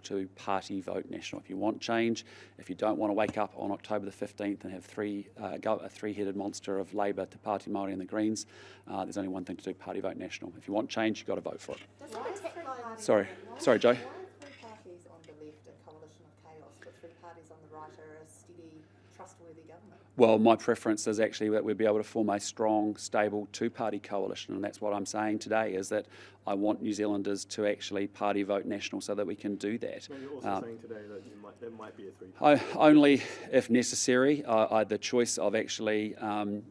to party vote national. If you want change, if you don't want to wake up on October the 15th and have a three-headed monster of Labour, Te Pāti Māori and the Greens, there's only one thing to do, party vote national. If you want change, you've got to vote for it. Sorry, Joe. Why are three parties on the left a coalition of chaos, but three parties on the right are a steady, trustworthy government? Well, my preference is actually that we'd be able to form a strong, stable two-party coalition, and that's what I'm saying today, is that I want New Zealanders to actually party vote national so that we can do that. So you're also saying today that there might be a three-party only if necessary. The choice of actually,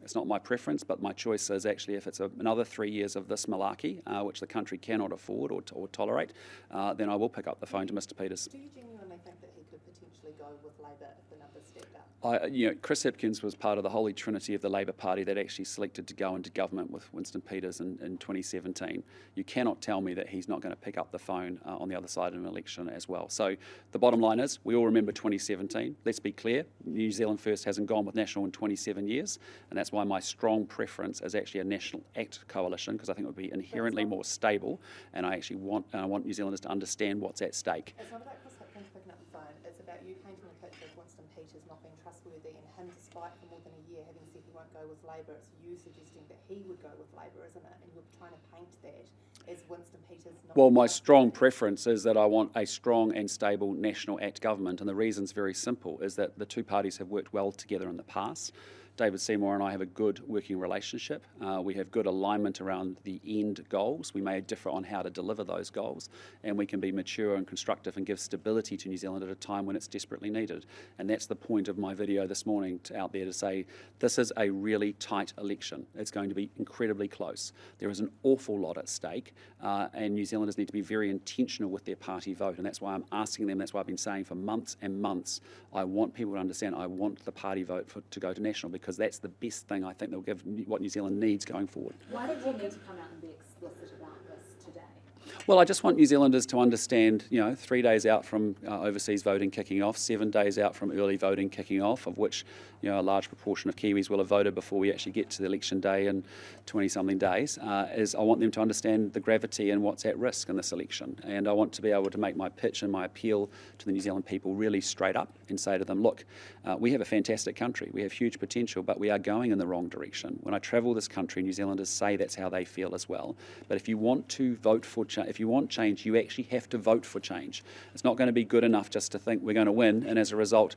it's not my preference, but my choice is actually if it's another 3 years of this malarkey, which the country cannot afford or tolerate, then I will pick up the phone to Mr Peters. Do you genuinely think that he could potentially go with Labour if the numbers stepped up? Chris Hipkins was part of the holy trinity of the Labour Party that actually selected to go into government with Winston Peters in 2017. You cannot tell me that he's not going to pick up the phone on the other side of an election as well. So the bottom line is, we all remember 2017. Let's be clear, New Zealand First hasn't gone with National in 27 years, and that's why my strong preference is actually a National Act coalition, because I think it would be inherently more stable, and I actually want New Zealanders to understand what's at stake. It's not about Chris Hipkins picking up the phone, it's about you painting a picture of Winston Peters not being trustworthy, and him, despite for more than a year having said he won't go with Labour, it's you suggesting that he would go with Labour, isn't it? And you're trying to paint that as Winston Peters not... Well, my strong preference is that I want a strong and stable National Act government, and the reason's very simple, is that the two parties have worked well together in the past. David Seymour and I have a good working relationship. We have good alignment around the end goals. We may differ on how to deliver those goals, and we can be mature and constructive and give stability to New Zealand at a time when it's desperately needed. And that's the point of my video this morning out there, to say this is a really tight election. It's going to be incredibly close. There is an awful lot at stake, and New Zealanders need to be very intentional with their party vote, and that's why I'm asking them, that's why I've been saying for months and months, I want people to understand I want the party vote to go to national, because that's the best thing I think that will give what New Zealand needs going forward. Why did you need to come out and be explicit about this today? Well, I just want New Zealanders to understand, 3 days out from overseas voting kicking off, 7 days out from early voting kicking off, of which a large proportion of Kiwis will have voted before we actually get to the election day in 20-something days, is I want them to understand the gravity and what's at risk in this election. And I want to be able to make my pitch and my appeal to the New Zealand people really straight up and say to them, look, we have a fantastic country, we have huge potential, but we are going in the wrong direction. When I travel this country, New Zealanders say that's how they feel as well. But if you want to vote for change, if you want change, you actually have to vote for change. It's not going to be good enough just to think we're going to win, and as a result,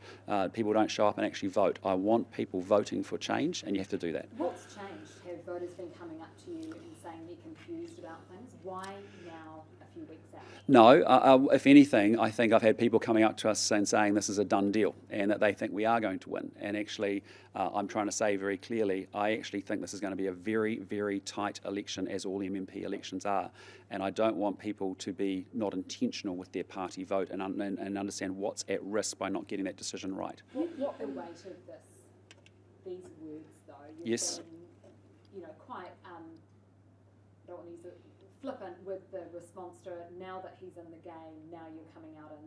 people don't show up and actually vote. I want people voting for change, and you have to do that. What's changed? Have voters been coming up to you and saying they're confused about things? Why now, a few weeks out? No, if anything, I think I've had people coming up to us and saying this is a done deal and that they think we are going to win. And actually, I'm trying to say very clearly, I actually think this is going to be a very, very tight election, as all MMP elections are. And I don't want people to be not intentional with their party vote and understand what's at risk by not getting that decision right. What the weight of these words, though? Yes. Been, quite, I don't want to use it, flippant with the response to it. Now that he's in the game, now you're coming out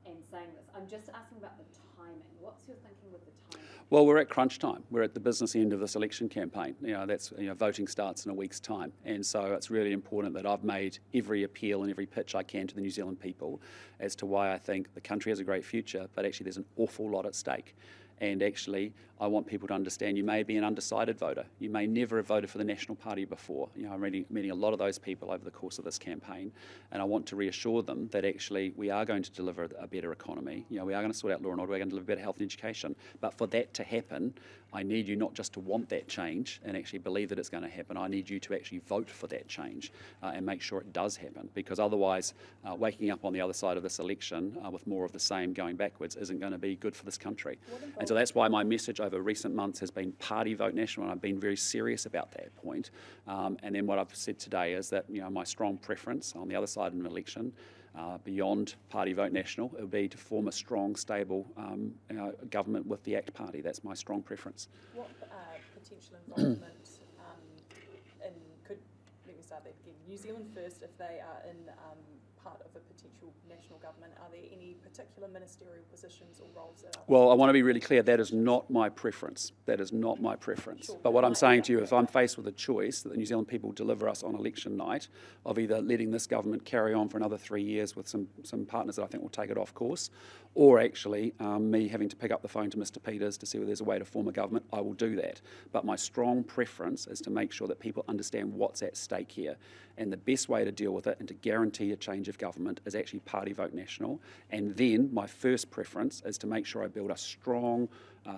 and saying this. I'm just asking about the timing. What's your thinking with the timing? Well, we're at crunch time. We're at the business end of this election campaign. That's voting starts in a week's time, and so it's really important that I've made every appeal and every pitch I can to the New Zealand people as to why I think the country has a great future, but actually there's an awful lot at stake. And actually, I want people to understand you may be an undecided voter. You may never have voted for the National Party before. I'm meeting a lot of those people over the course of this campaign, and I want to reassure them that actually we are going to deliver a better economy. We are going to sort out law and order, we're going to deliver better health and education. But for that to happen, I need you not just to want that change and actually believe that it's going to happen. I need you to actually vote for that change and make sure it does happen, because otherwise waking up on the other side of this election with more of the same going backwards isn't going to be good for this country. And so that's why my message over recent months has been party vote national, and I've been very serious about that point. And then what I've said today is that my strong preference on the other side of an election, beyond party vote national, it would be to form a strong, stable government with the ACT Party. That's my strong preference. What potential involvement let me start that again, New Zealand First, if they are in part of a potential national government, are there any particular ministerial positions or roles that are? Well, I want to be really clear, that is not my preference. That is not my preference. Sure. But what I'm saying to you, if I'm faced with a choice that the New Zealand people deliver us on election night of either letting this government carry on for another 3 years with some partners that I think will take it off course, or actually me having to pick up the phone to Mr. Peters to see whether there's a way to form a government, I will do that. But my strong preference is to make sure that people understand what's at stake here. And the best way to deal with it and to guarantee a change of government is actually party vote national. And then my first preference is to make sure I build a strong,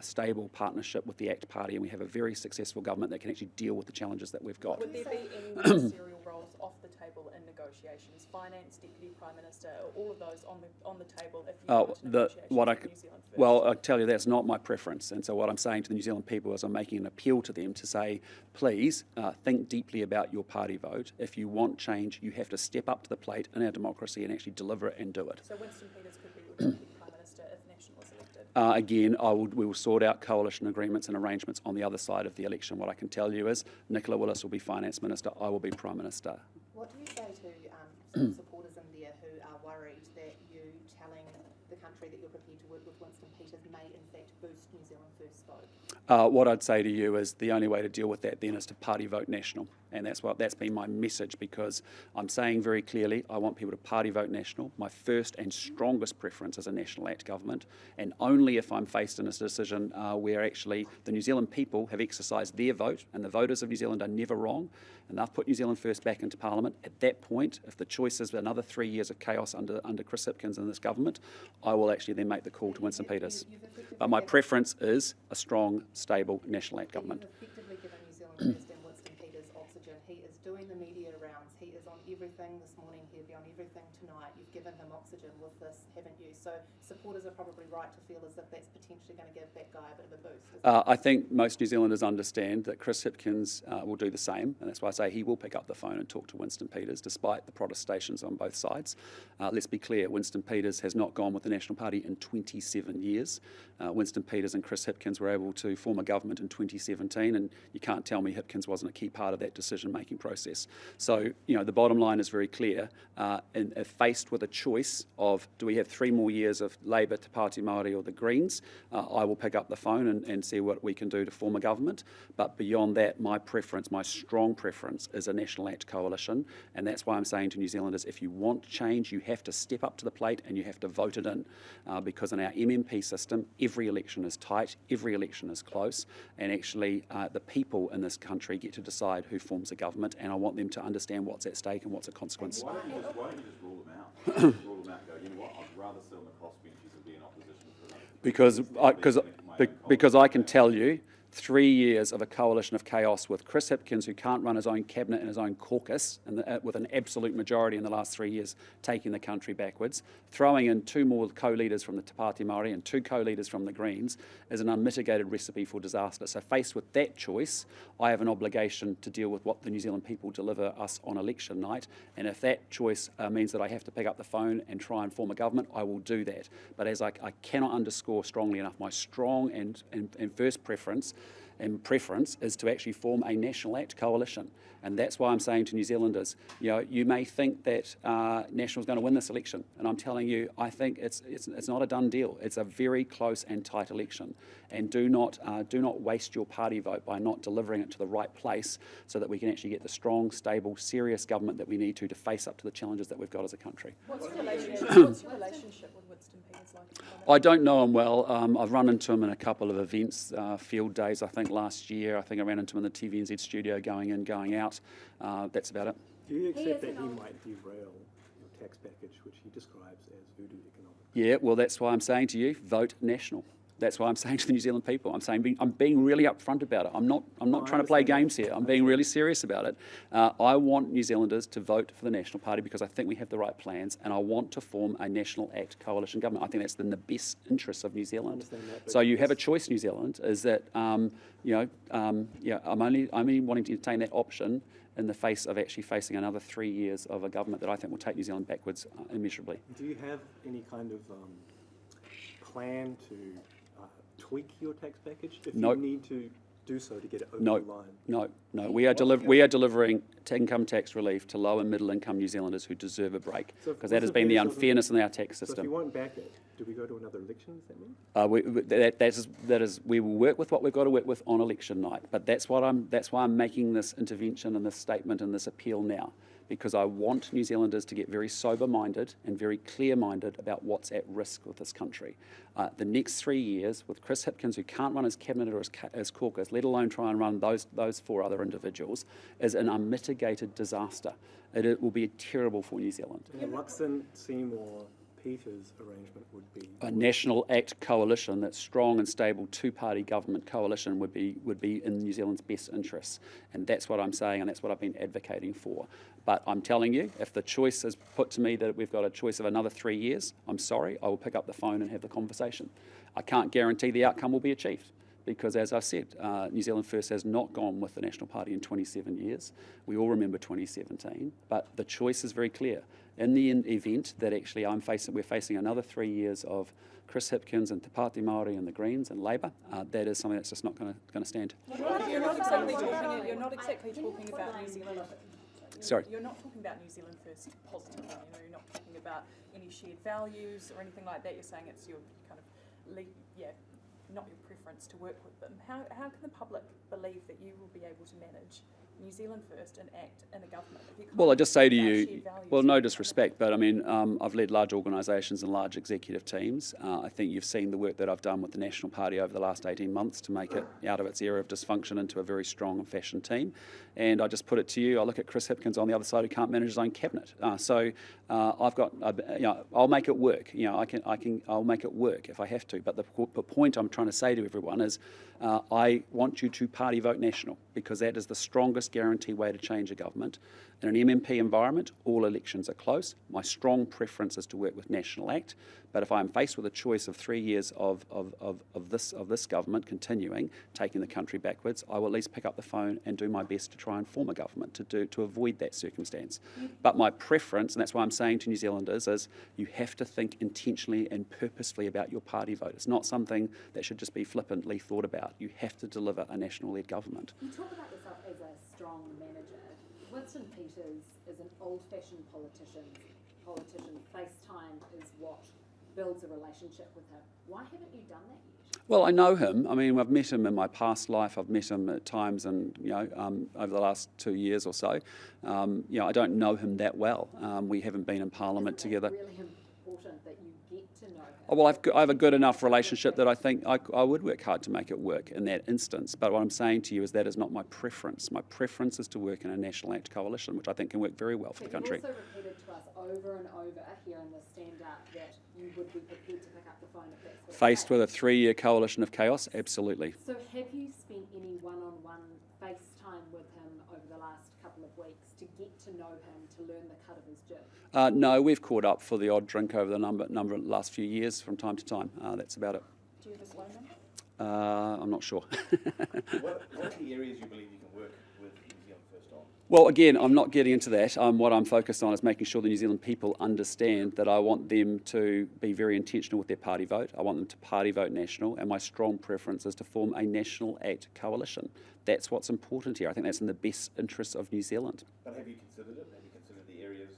stable partnership with the ACT Party, and we have a very successful government that can actually deal with the challenges that we've got. Would there be any ministerial roles off the table in negotiations? Finance, Deputy Prime Minister, all of those on the table if you were to negotiations with New Zealand First? Well, I tell you, that's not my preference. And so what I'm saying to the New Zealand people is I'm making an appeal to them to say, please think deeply about your party vote. If you want change, you have to step up to the plate in our democracy and actually deliver it and do it. So Winston Peters could be your Deputy Prime Minister if National is elected? Again, we will sort out coalition agreements and arrangements on the other side of the election. What I can tell you is Nicola Willis will be Finance Minister, I will be Prime Minister. What do you say to supporters in there who are worried that you telling the country that you're prepared to work with Winston Peters may in fact boost New Zealand First vote? What I'd say to you is the only way to deal with that then is to party vote national. And that's been my message, because I'm saying very clearly I want people to party vote national. My first and strongest preference is a national ACT government, and only if I'm faced in a decision where actually the New Zealand people have exercised their vote, and the voters of New Zealand are never wrong, and they've put New Zealand First back into Parliament. At that point, if the choice is another 3 years of chaos under Chris Hipkins and this government, I will actually then make the call to Winston Peters. But my preference is a strong, stable national ACT government. You've effectively given New Zealand First and Winston Peters oxygen. He is doing the media rounds. He is on everything this morning. He'll be on everything tonight. You've given him oxygen with this, haven't you? So supporters are probably right to feel as if that's potentially going to give that guy a bit of a boost. I think most New Zealanders understand that Chris Hipkins will do the same, and that's why I say he will pick up the phone and talk to Winston Peters, despite the protestations on both sides. Let's be clear, Winston Peters has not gone with the National Party in 27 years. Winston Peters and Chris Hipkins were able to form a government in 2017, and you can't tell me Hipkins wasn't a key part of that decision-making process. So, the bottom line is very clear. If faced with a choice of do we have 3 more years of Labour, Te Pāti Māori or the Greens, I will pick up the phone and see what we can do to form a government. But beyond that, my preference, my strong preference, is a National ACT coalition, and that's why I'm saying to New Zealanders, if you want change, you have to step up to the plate and you have to vote it in, because in our MMP system, every election is tight, every election is close, and actually the people in this country get to decide who forms a government, and I want them to understand what's at stake and what's a consequence. Why don't you just rule them out? Rule them out and go, you know what, I'd rather sit on the crossbenches and be in opposition for another Because I can tell you, 3 years of a coalition of chaos with Chris Hipkins, who can't run his own cabinet and his own caucus, and with an absolute majority in the last 3 years taking the country backwards, throwing in 2 more co-leaders from the Te Pāti Māori and 2 co-leaders from the Greens is an unmitigated recipe for disaster. So faced with that choice, I have an obligation to deal with what the New Zealand people deliver us on election night, and if that choice means that I have to pick up the phone and try and form a government, I will do that. But as I cannot underscore strongly enough, my strong and first preference is to actually form a National ACT coalition. And that's why I'm saying to New Zealanders, you may think that National's going to win this election, and I'm telling you, I think it's not a done deal. It's a very close and tight election, and do not waste your party vote by not delivering it to the right place, so that we can actually get the strong, stable, serious government that we need to face up to the challenges that we've got as a country. What's your relationship with Winston Peters like? I don't know him well. I've run into him in a couple of events, field days, I think last year. I think I ran into him in the TVNZ studio going in, going out. That's about it. Do you accept that he might derail your tax package, which he describes as voodoo economics? Yeah, well, that's why I'm saying to you, vote National. That's why I'm saying to the New Zealand people, I'm being really upfront about it. I'm not trying to play games here. I'm being really serious about it. I want New Zealanders to vote for the National Party because I think we have the right plans, and I want to form a National ACT coalition government. I think that's in the best interests of New Zealand. So you have a choice, New Zealand, is that I'm only wanting to entertain that option in the face of actually facing another 3 years of a government that I think will take New Zealand backwards immeasurably. Do you have any kind of plan to tweak your tax package if Nope. you need to do so to get it over No, the line? no. We are delivering income tax relief to low and middle income New Zealanders who deserve a break, So if because that has Mr. been the Peters doesn't- unfairness in our tax So if system. you won't back it, do we go to another election, does that mean? That is we will work with what we've got to work with on election night. But that's why I'm making this intervention and this statement and this appeal now, because I want New Zealanders to get very sober-minded and very clear-minded about what's at risk with this country. The next 3 years, with Chris Hipkins, who can't run his cabinet or his caucus, let alone try and run those 4 other individuals, is an unmitigated disaster. It will be terrible for New Zealand. And the Luxon, Seymour, Peters arrangement would be? A National Act coalition, that strong and stable 2-party government coalition, would be in New Zealand's best interests. And that's what I'm saying, and that's what I've been advocating for. But I'm telling you, if the choice is put to me that we've got a choice of another 3 years, I'm sorry, I will pick up the phone and have the conversation. I can't guarantee the outcome will be achieved, because as I've said, New Zealand First has not gone with the National Party in 27 years. We all remember 2017, but the choice is very clear. In the event that actually we're facing another 3 years of Chris Hipkins and Te Pāti Māori and the Greens and Labour, that is something that's just not going to stand. You're not exactly talking about New Zealand. Sorry. You're not talking about New Zealand First positively. You're not talking about any shared values or anything like that. You're saying it's your kind of not your preference to work with them. How can the public believe that you will be able to manage New Zealand First and act in a government if you can't Well, I just say to talk about you, shared values? well, no disrespect, but I mean, I've led large organisations and large executive teams. I think you've seen the work that I've done with the National Party over the last 18 months to make it out of its era of dysfunction into a very strong and fashioned team. And I just put it to you, I look at Chris Hipkins on the other side who can't manage his own cabinet. I've got, I'll make it work. I'll make it work if I have to. But the point I'm trying to say to everyone is, I want you to party vote national, because that is the strongest guarantee way to change a government. In an MMP environment, all elections are close. My strong preference is to work with National Act. But if I'm faced with a choice of 3 years of this government continuing, taking the country backwards, I will at least pick up the phone and do my best to try and form a government to avoid that circumstance. But my preference, and that's why I'm saying to New Zealanders, is you have to think intentionally and purposefully about your party vote. It's not something that should just be flippantly thought about. You have to deliver a national-led government. You talk about yourself as a strong manager. Winston Peters is an old-fashioned politician. FaceTime is what builds a relationship with him. Why haven't you done that yet? Well, I know him. I mean, I've met him in my past life. I've met him at times, and over the last 2 years or so. I don't know him that well. We haven't been in Parliament together. Isn't it really important that you get to know him? Oh, well, I have a good enough relationship that I think I would work hard to make it work in that instance. But what I'm saying to you is that is not my preference. My preference is to work in a National Act coalition, which I think can work very well for the country. You've also repeated to us over and over here in the stand-up that you would be prepared to pick up the phone if that's the Faced case. with a 3-year coalition of chaos, absolutely. So have you spent any one-on-one FaceTime with him over the last couple of weeks to get to know him, to learn the cut of his jib? No, we've caught up for the odd drink over the number of the last few years from time to time. That's about it. Do you have his phone number? I'm not sure. What are the areas you believe you can work with New Zealand First on? Well, again, I'm not getting into that. What I'm focused on is making sure the New Zealand people understand that I want them to be very intentional with their party vote. I want them to party vote national, and my strong preference is to form a National Act coalition. That's what's important here. I think that's in the best interests of New Zealand. But have you considered it? Have you considered the areas,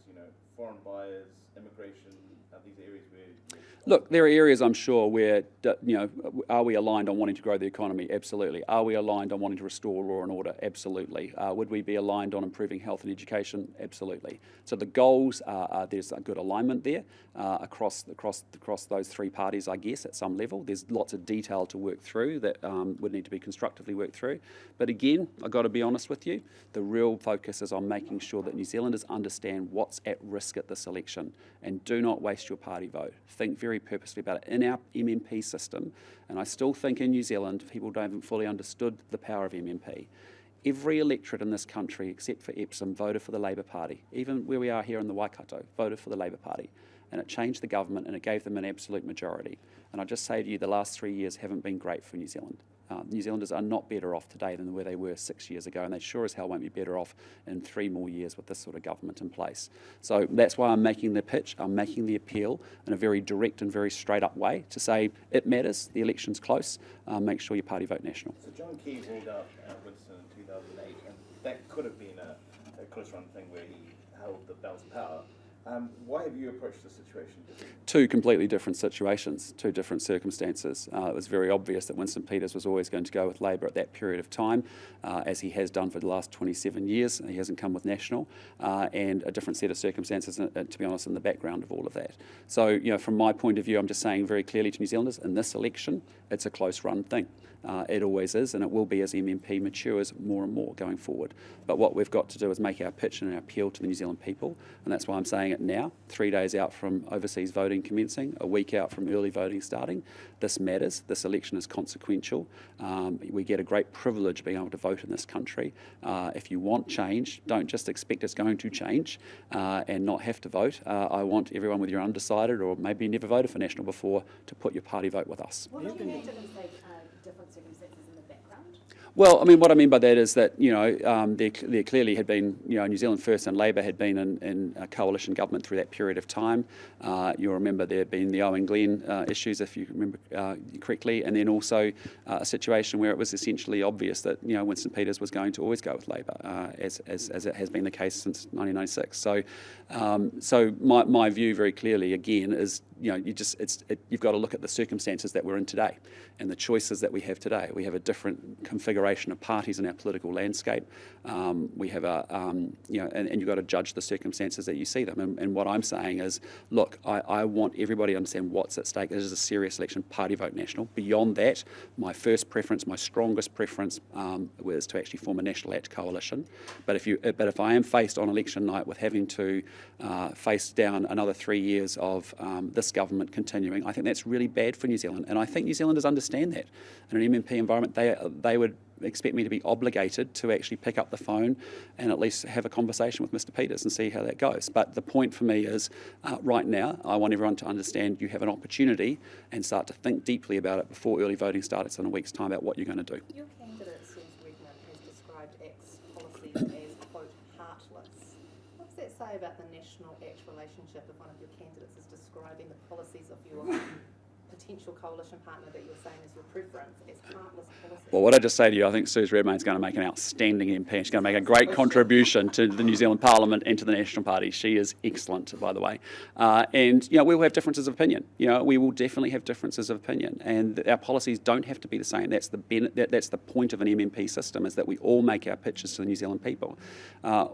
foreign buyers, immigration, are these areas where... Look, there are areas I'm sure where, are we aligned on wanting to grow the economy? Absolutely. Are we aligned on wanting to restore law and order? Absolutely. Would we be aligned on improving health and education? Absolutely. So the goals there's a good alignment there across those 3 parties, I guess, at some level. There's lots of detail to work through that would need to be constructively worked through. But again, I've got to be honest with you, the real focus is on making sure that New Zealanders understand what's at risk at this election, and do not waste your party vote. Think very purposely about it. In our MMP system, and I still think in New Zealand, people haven't fully understood the power of MMP. Every electorate in this country, except for Epsom, voted for the Labour Party. Even where we are here in the Waikato, voted for the Labour Party. And it changed the government, and it gave them an absolute majority. And I just say to you, the last 3 years haven't been great for New Zealand. New Zealanders are not better off today than where they were 6 years ago, and they sure as hell won't be better off in 3 more years with this sort of government in place. So that's why I'm making the pitch, I'm making the appeal in a very direct and very straight up way to say it matters, the election's close, make sure your party vote National. So John Key ruled out Winston in 2008, and that could have been a close run thing where he held the balance of power. Why have you approached the situation differently? 2 completely different situations, 2 different circumstances. It was very obvious that Winston Peters was always going to go with Labor at that period of time, as he has done for the last 27 years. He hasn't come with National, and a different set of circumstances, to be honest, in the background of all of that. So, from my point of view, I'm just saying very clearly to New Zealanders, in this election, it's a close-run thing. It always is, and it will be as MMP matures more and more going forward. But what we've got to do is make our pitch and our appeal to the New Zealand people, and that's why I'm saying it now, 3 days out from overseas voting commencing, a week out from early voting starting. This matters. This election is consequential. We get a great privilege being able to vote in this country. If you want change, don't just expect it's going to change and not have to vote. I want everyone, whether you're undecided or maybe you never voted for National before, to put your party vote with us. What do you mean different circumstances in the background? Well, what I mean by that is that, there clearly had been, New Zealand First and Labor had been in a coalition government through that period of time. You'll remember there had been the Owen Glen issues, if you remember correctly, and then also a situation where it was essentially obvious that, Winston Peters was going to always go with Labor, as it has been the case since 1996. So my view very clearly, again, is, you've got to look at the circumstances that we're in today and the choices that we have today. We have a different configuration of parties in our political landscape. We have and you've got to judge the circumstances that you see them. And what I'm saying is, look, I want everybody to understand what's at stake. This is a serious election, party vote National. Beyond that, my first preference, my strongest preference was to actually form a National Act coalition. But if I am faced on election night with having to face down another 3 years of this government continuing, I think that's really bad for New Zealand. And I think New Zealanders understand that. In an MMP environment, they would expect me to be obligated to actually pick up the phone and at least have a conversation with Mr. Peters and see how that goes. But the point for me is, right now, I want everyone to understand you have an opportunity and start to think deeply about it before early voting starts in a week's time about what you're going to do. Your candidate, Suze Redman, has described Act's policies as, quote, heartless. What does that say about the National Act relationship if one of your candidates is describing the policies of your potential coalition partner that you're saying is your preference as heartless policies? Well, what I just say to you, I think Suze Redmayne is going to make an outstanding MP. She's going to make a great contribution to the New Zealand Parliament and to the National Party. She is excellent, by the way. And we'll have differences of opinion. We will definitely have differences of opinion, and our policies don't have to be the same. That's the point of an MMP system, is that we all make our pitches to the New Zealand people.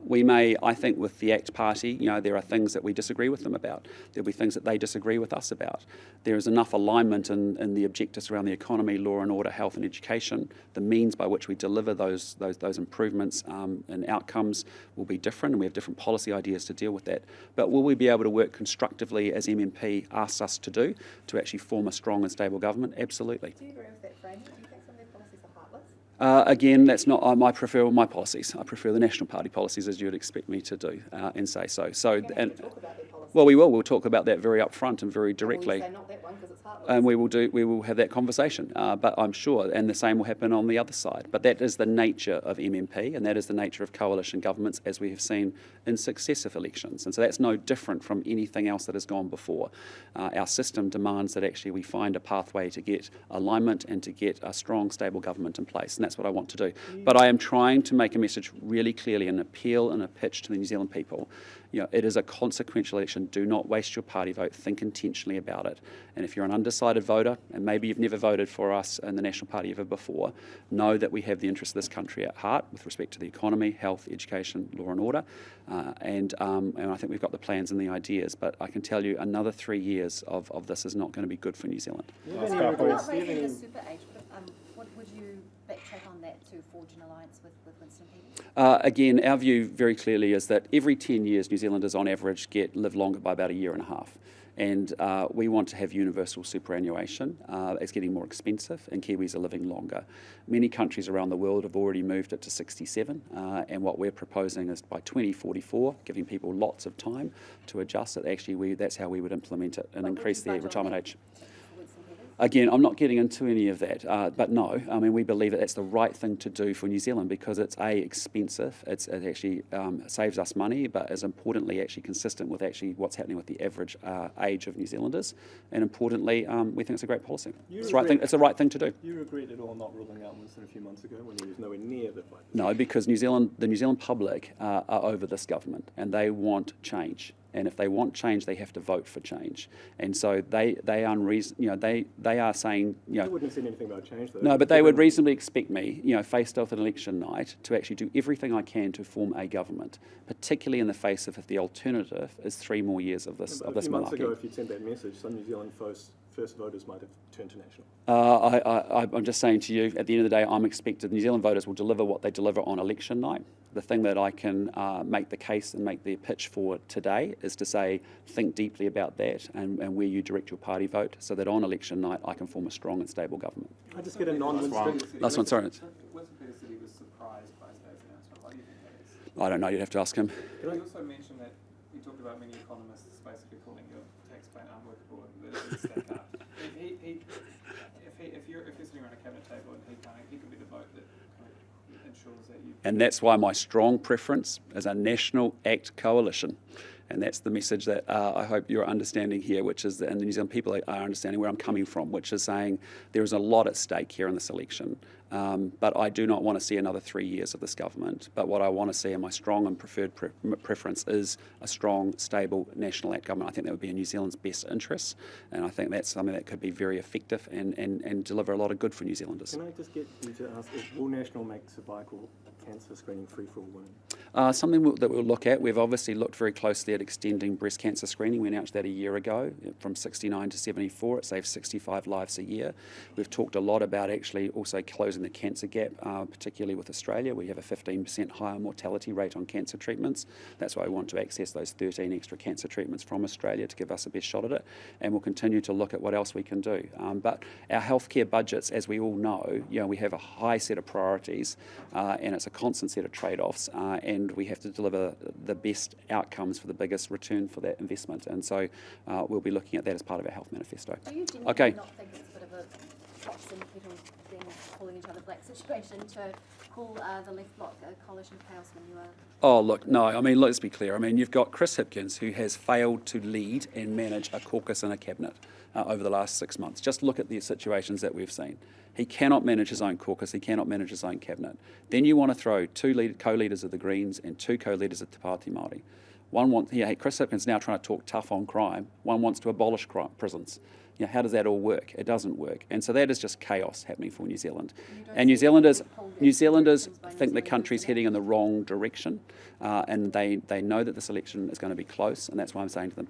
We may, I think, with the ACT Party, there are things that we disagree with them about. There'll be things that they disagree with us about. There is enough alignment in the objectives around the economy, law and order, health and education. The means by which we deliver those improvements and outcomes will be different, and we have different policy ideas to deal with that. But will we be able to work constructively, as MMP asks us to do, to actually form a strong and stable government? Absolutely. Do you agree with that framing? Do you think some of their policies are heartless? Again, that's not I prefer my policies. I prefer the National Party policies, as you would expect me to do and say so. So, You're going to talk about their policies. well, we will. We'll talk about that very upfront and very And will you directly. say not that one because it's heartless? And we will have that conversation. But I'm sure, and the same will happen on the other side. But that is the nature of MMP, and that is the nature of coalition governments, as we have seen in successive elections. And so that's no different from anything else that has gone before. Our system demands that actually we find a pathway to get alignment and to get a strong, stable government in place, and that's what I want to do. But I am trying to make a message really clearly, an appeal and a pitch to the New Zealand people. It is a consequential election. Do not waste your party vote. Think intentionally about it. And if you're an undecided voter, and maybe you've never voted for us in the National Party ever before, know that we have the interests of this country at heart with respect to the economy, health, education, law and order. And I think we've got the plans and the ideas. But I can tell you, another 3 years of this is not going to be good for New Zealand. Not raising the super age, but what would you backtrack on that to forge an alliance with Winston Peters? Again, our view very clearly is that every 10 years, New Zealanders on average live longer by about a year and a half. And we want to have universal superannuation. It's getting more expensive, and Kiwis are living longer. Many countries around the world have already moved it to 67, and what we're proposing is by 2044, giving people lots of time to adjust it. Actually, that's how we would implement it and increase the retirement age. Again, I'm not getting into any of that, but no, I mean, we believe that that's the right thing to do for New Zealand because it's expensive, it actually saves us money, but is importantly actually consistent with actually what's happening with the average age of New Zealanders, and importantly, we think it's a great policy. It's the right thing to do. You regret at all not ruling out Winston a few months ago when he was nowhere near the 5%? No, because the New Zealand public are over this government and they want change. And if they want change, they have to vote for change. And so they are saying, You wouldn't have said anything about change, though. No, but they would reasonably expect me, faced off at election night, to actually do everything I can to form a government, particularly in the face of if the alternative is 3 more years of this A few months malarkey. ago, if you'd sent that message, some New Zealand first voters might have turned to National. I'm just saying to you, at the end of the day, I'm expected New Zealand voters will deliver what they deliver on election night. The thing that I can make the case and make the pitch for today is to say, think deeply about that and where you direct your party vote so that on election night I can form a strong and stable government. I just get a non-Winston. Last one, sorry. Winston Peters said he was surprised by today's announcement. Why do you think that is? I don't know, you'd have to ask him. He also mentioned that you talked about many economists basically calling your tax plan unworkable and that it would stack up. If you're sitting around a cabinet table and he could be the vote that kind of ensures that you. And that's why my strong preference is a national ACT coalition. And that's the message that I hope you're understanding here, which is, and the New Zealand people are understanding where I'm coming from, which is saying there is a lot at stake here in this election. But I do not want to see another 3 years of this government. But what I want to see, and my strong and preferred preference, is a strong, stable national ACT government. I think that would be in New Zealand's best interests. And I think that's something that could be very effective and deliver a lot of good for New Zealanders. Can I just get you to ask, will National make cervical cancer screening free for all women? Something that we'll look at. We've obviously looked very closely at extending breast cancer screening. We announced that a year ago, from 69 to 74. It saves 65 lives a year. We've talked a lot about actually also closing the cancer gap, particularly with Australia. We have a 15% higher mortality rate on cancer treatments. That's why we want to access those 13 extra cancer treatments from Australia to give us the best shot at it. And we'll continue to look at what else we can do. But our healthcare budgets, as we all know, we have a high set of priorities, and it's a constant set of trade-offs, and we have to deliver the best outcomes for the biggest return for that investment. And so we'll be looking at that as part of our health manifesto. Do you genuinely Okay. not think it's a bit of a pots and kettles thing, calling each other black situation, to call the left bloc a coalition of chaos when you are... Oh, look, no, I mean, let's be clear. I mean, you've got Chris Hipkins, who has failed to lead and manage a caucus and a cabinet over the last 6 months. Just look at the situations that we've seen. He cannot manage his own caucus, he cannot manage his own cabinet. Then you want to throw 2 co-leaders of the Greens and 2 co-leaders of Te Pāti Māori. Chris Hipkins now trying to talk tough on crime. One wants to abolish prisons. How does that all work? It doesn't work. And so that is just chaos happening for New Zealand. And New Zealanders think the country's heading in the wrong direction, and they know that this election is going to be close, and that's why I'm saying to them,